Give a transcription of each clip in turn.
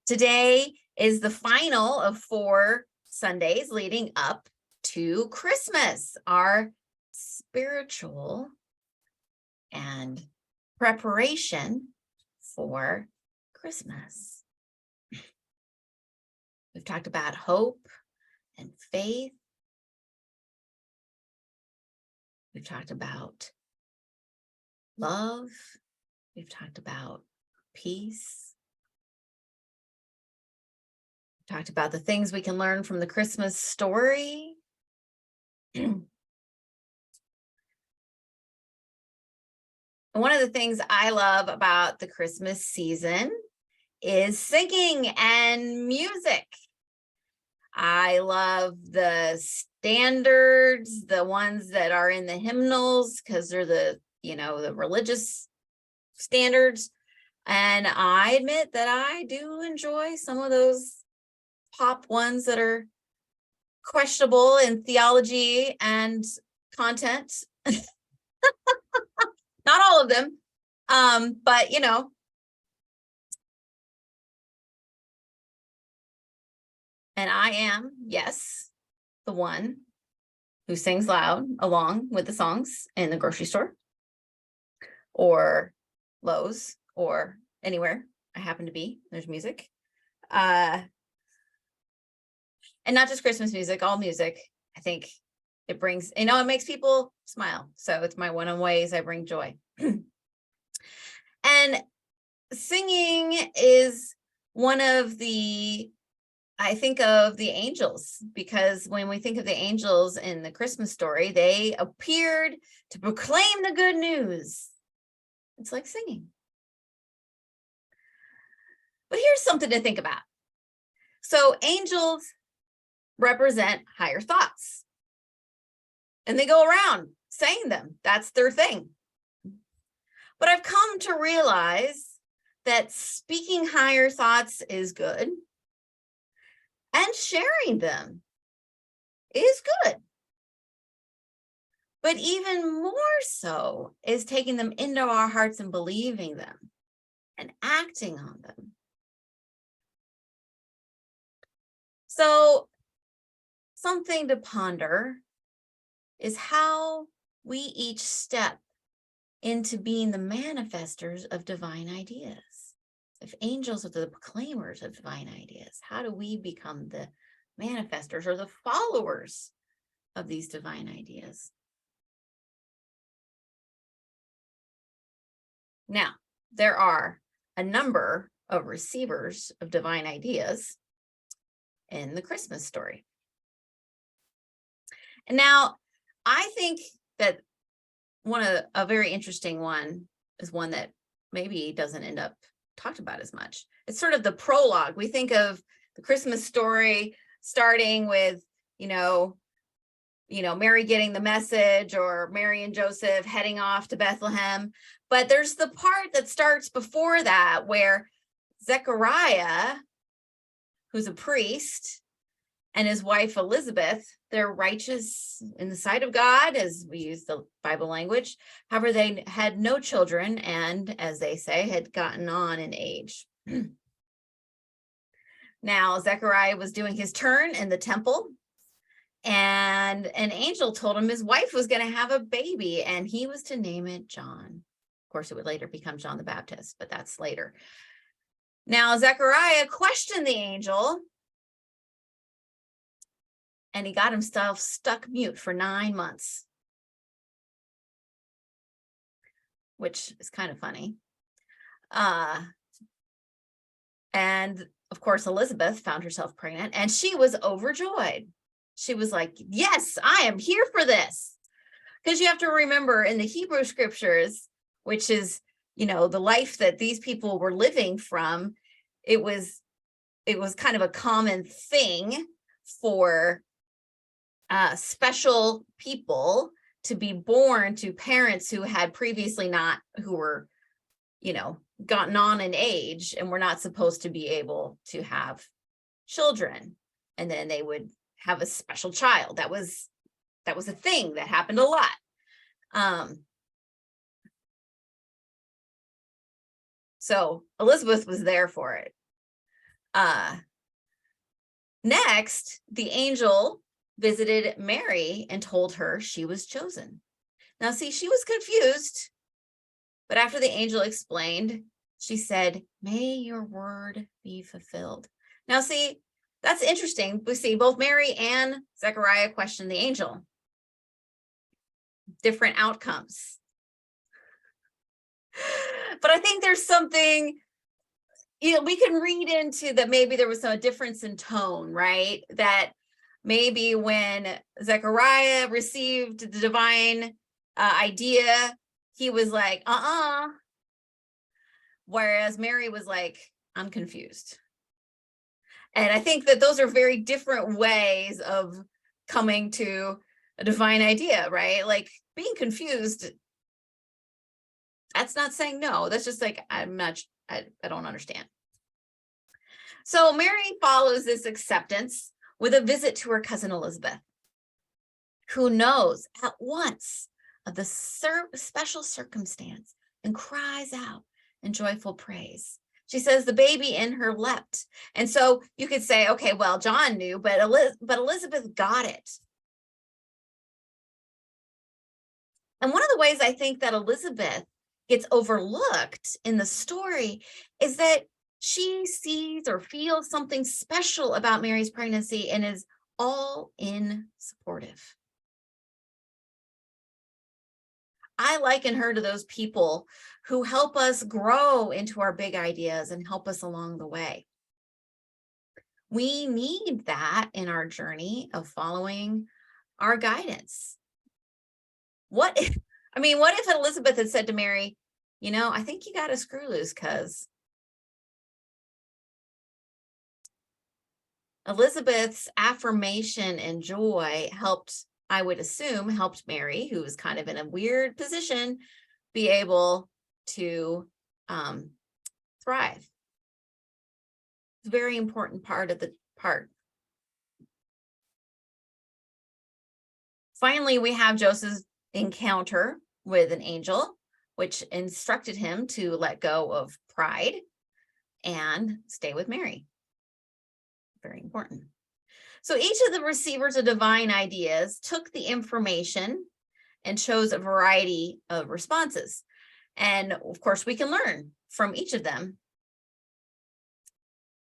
Today is the final of 4 Sundays leading up to Christmas, our spiritual and preparation for Christmas. We've talked about hope and faith. We've talked about love. We've talked about peace. We've talked about the things we can learn from the Christmas story. One of the things I love about the Christmas season is singing and music. I love the standards, the ones that are in the hymnals, because they're the religious standards. And I admit that I do enjoy some of those pop ones that are questionable in theology and content. Not all of them, but and I am, yes, the one who sings loud along with the songs in the grocery store or Lowe's or anywhere I happen to be. There's music. And not just Christmas music, all music. I think it brings, it makes people smile. So it's one of the ways I bring joy. And singing is one of the, I think of the angels, because when we think of the angels in the Christmas story, they appeared to proclaim the good news. It's like singing. But here's something to think about. So angels represent higher thoughts, and they go around saying them. That's their thing. But I've come to realize that speaking higher thoughts is good, and sharing them is good. But even more so is taking them into our hearts and believing them and acting on them. So something to ponder is how we each step into being the manifestors of divine ideas. If angels are the proclaimers of divine ideas, how do we become the manifestors or the followers of these divine ideas? Now, there are a number of receivers of divine ideas in the Christmas story. And now, I think that a very interesting one is one that maybe doesn't end up talked about as much. It's sort of the prologue. We think of the Christmas story starting with, Mary getting the message, or Mary and Joseph heading off to Bethlehem. But there's the part that starts before that where Zechariah, who's a priest, and his wife Elizabeth, they're righteous in the sight of God, as we use the Bible language. However, they had no children and, as they say, had gotten on in age. Now, Zechariah was doing his turn in the temple, and an angel told him his wife was going to have a baby, and he was to name it John. Of course, it would later become John the Baptist, but that's later. Now, Zechariah questioned the angel, and he got himself stuck mute for 9 months, which is kind of funny. And of course, Elizabeth found herself pregnant, and she was overjoyed. She was like, yes, I am here for this. Because you have to remember, in the Hebrew scriptures, which is, the life that these people were living from, it was kind of a common thing for special people to be born to parents who had previously who were, gotten on in age and were not supposed to be able to have children. And then they would have a special child. That was a thing that happened a lot. So Elizabeth was there for it. Next, the angel visited Mary and told her she was chosen. Now, see, she was confused, but after the angel explained, she said, "May your word be fulfilled." Now, see, that's interesting. We see both Mary and Zechariah question the angel. Different outcomes. But I think there's something, we can read into that maybe there was a difference in tone, right? That maybe when Zechariah received the divine idea, he was like, whereas Mary was like, "I'm confused." And I think that those are very different ways of coming to a divine idea, right? Like being confused, that's not saying no. That's just like, I don't understand. So Mary follows this acceptance with a visit to her cousin Elizabeth, who knows at once of the special circumstance and cries out in joyful praise. She says the baby in her leapt. And so you could say, okay, well, John knew, but Elizabeth got it. And one of the ways I think that Elizabeth gets overlooked in the story is that she sees or feels something special about Mary's pregnancy and is all in supportive. I liken her to those people who help us grow into our big ideas and help us along the way. We need that in our journey of following our guidance. What if Elizabeth had said to Mary, "I think you got a screw loose," because Elizabeth's affirmation and joy I would assume, helped Mary, who was kind of in a weird position, be able to thrive. It's a very important part of the part. Finally, we have Joseph's encounter with an angel, which instructed him to let go of pride and stay with Mary. Very important. So each of the receivers of divine ideas took the information and chose a variety of responses. And of course, we can learn from each of them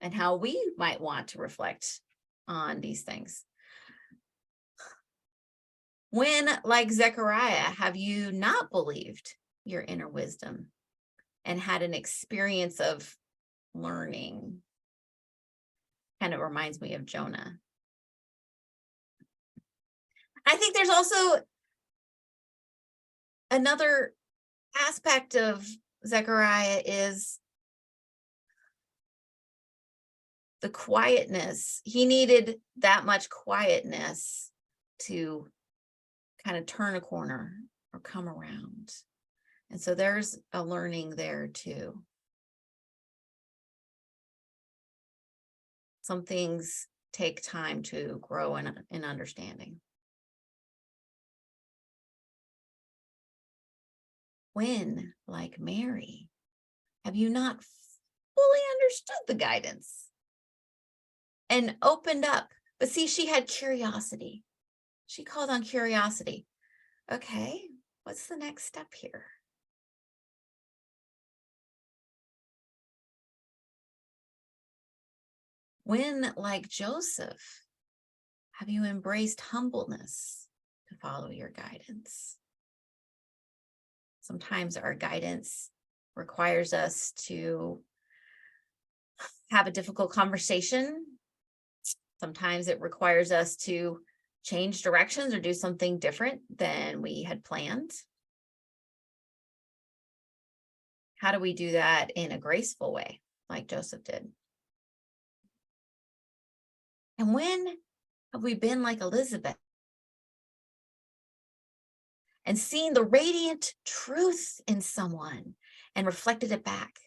and how we might want to reflect on these things. When, like Zechariah, have you not believed your inner wisdom and had an experience of learning? Kind of reminds me of Jonah. I think there's also another aspect of Zechariah is the quietness. He needed that much quietness to kind of turn a corner or come around. And so there's a learning there too. Some things take time to grow in understanding. When, like Mary, have you not fully understood the guidance and opened up? But see, she had curiosity. She called on curiosity. Okay, what's the next step here? When, like Joseph, have you embraced humbleness to follow your guidance? Sometimes our guidance requires us to have a difficult conversation. Sometimes it requires us to change directions or do something different than we had planned. How do we do that in a graceful way, like Joseph did? And when have we been like Elizabeth and seen the radiant truth in someone and reflected it back?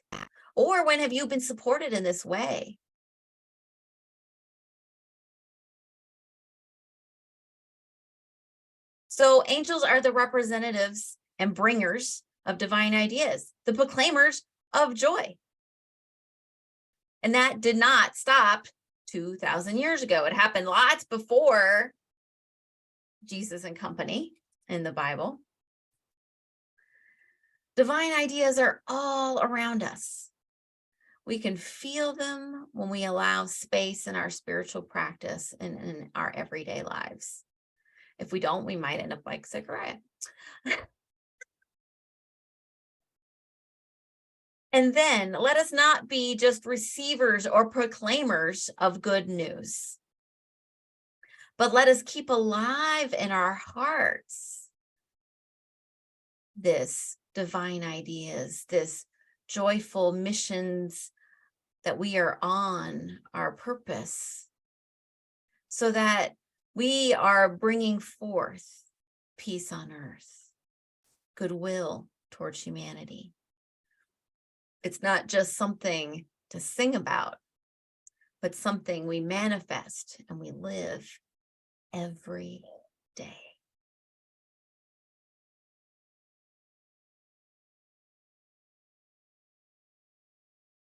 Or when have you been supported in this way? So angels are the representatives and bringers of divine ideas, the proclaimers of joy. And that did not stop 2,000 years ago. It happened lots before Jesus and company in the Bible. Divine ideas are all around us. We can feel them when we allow space in our spiritual practice and in our everyday lives. If we don't, we might end up like Zechariah. And then let us not be just receivers or proclaimers of good news, but let us keep alive in our hearts this divine ideas, this joyful missions that we are on, our purpose, so that we are bringing forth peace on earth, goodwill towards humanity. It's not just something to sing about, but something we manifest and we live every day.